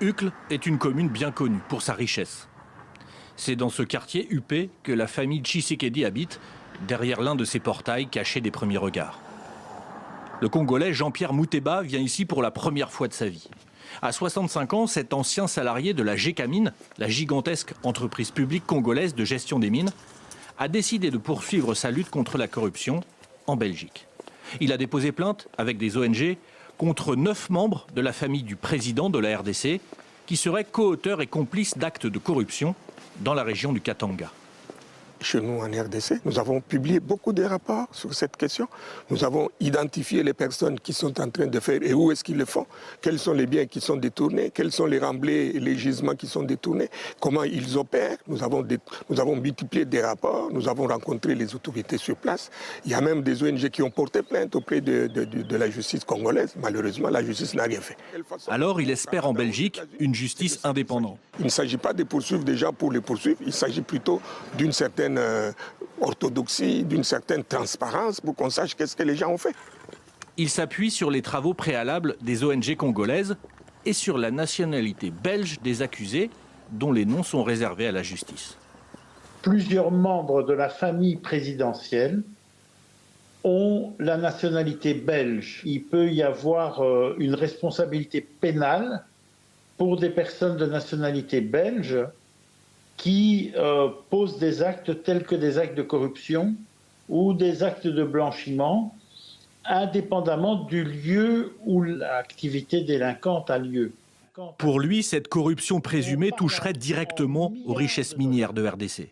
Uccle est une commune bien connue pour sa richesse. C'est dans ce quartier huppé que la famille Tshisekedi habite, derrière l'un de ses portails cachés des premiers regards. Le Congolais Jean-Pierre Mouteba vient ici pour la première fois de sa vie. À 65 ans, cet ancien salarié de la Gécamine, la gigantesque entreprise publique congolaise de gestion des mines, a décidé de poursuivre sa lutte contre la corruption en Belgique. Il a déposé plainte avec des ONG contre 9 membres de la famille du président de la RDC qui seraient co-auteurs et complices d'actes de corruption dans la région du Katanga. Chez nous en RDC, nous avons publié beaucoup de rapports sur cette question. Nous avons identifié les personnes qui sont en train de faire et où est-ce qu'ils le font, quels sont les biens qui sont détournés, quels sont les remblais et les gisements qui sont détournés, comment ils opèrent. Nous avons multiplié des rapports, nous avons rencontré les autorités sur place. Il y a même des ONG qui ont porté plainte auprès de la justice congolaise. Malheureusement, la justice n'a rien fait. Alors il espère en Belgique une justice indépendante. Il ne s'agit pas de poursuivre des gens pour les poursuivre, il s'agit plutôt d'une certaine orthodoxie, d'une certaine transparence pour qu'on sache qu'est-ce que les gens ont fait. Il s'appuie sur les travaux préalables des ONG congolaises et sur la nationalité belge des accusés, dont les noms sont réservés à la justice. Plusieurs membres de la famille présidentielle ont la nationalité belge. Il peut y avoir une responsabilité pénale pour des personnes de nationalité belge qui posent des actes tels que des actes de corruption ou des actes de blanchiment, indépendamment du lieu où l'activité délinquante a lieu. Pour lui, cette corruption présumée toucherait directement aux richesses minières de RDC.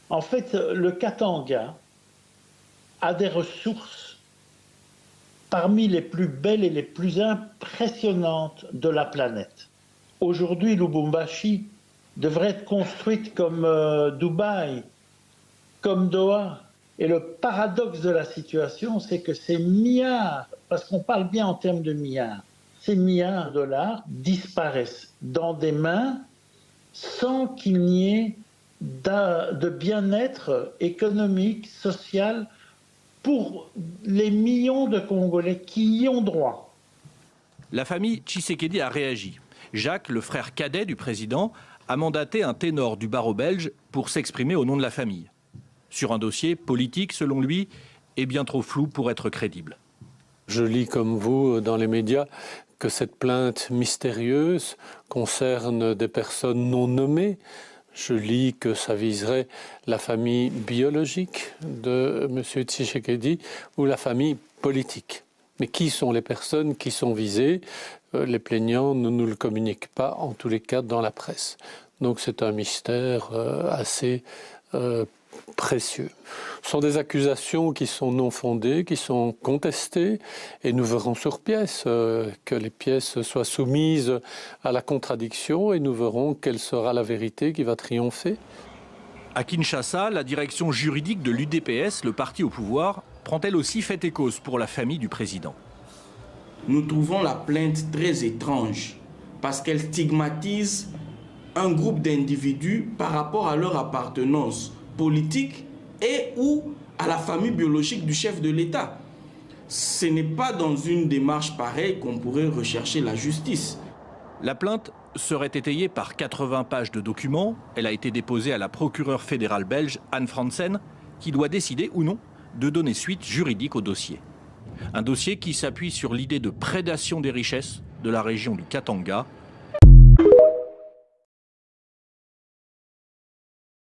En fait, le Katanga a des ressources parmi les plus belles et les plus impressionnantes de la planète. Aujourd'hui, Lubumbashi devrait être construite comme Dubaï, comme Doha. Et le paradoxe de la situation, c'est que ces milliards, parce qu'on parle bien en termes de milliards, ces milliards de dollars disparaissent dans des mains sans qu'il n'y ait de bien-être économique, social, pour les millions de Congolais qui y ont droit. La famille Tshisekedi a réagi. Jacques, le frère cadet du président, a mandaté un ténor du barreau belge pour s'exprimer au nom de la famille. Sur un dossier politique, selon lui, est bien trop flou pour être crédible. Je lis comme vous dans les médias que cette plainte mystérieuse concerne des personnes non nommées. Je lis que ça viserait la famille biologique de M. Tshisekedi ou la famille politique. Mais qui sont les personnes qui sont visées? Les plaignants ne nous le communiquent pas, en tous les cas dans la presse. Donc c'est un mystère assez précieux. Ce sont des accusations qui sont non fondées, qui sont contestées, et nous verrons sur pièce que les pièces soient soumises à la contradiction, et nous verrons quelle sera la vérité qui va triompher. À Kinshasa, la direction juridique de l'UDPS, le parti au pouvoir, prend elle aussi fait et cause pour la famille du président. Nous trouvons la plainte très étrange parce qu'elle stigmatise un groupe d'individus par rapport à leur appartenance politique et ou à la famille biologique du chef de l'État. Ce n'est pas dans une démarche pareille qu'on pourrait rechercher la justice. La plainte serait étayée par 80 pages de documents. Elle a été déposée à la procureure fédérale belge Anne Fransen, qui doit décider ou non de donner suite juridique au dossier. Un dossier qui s'appuie sur l'idée de prédation des richesses de la région du Katanga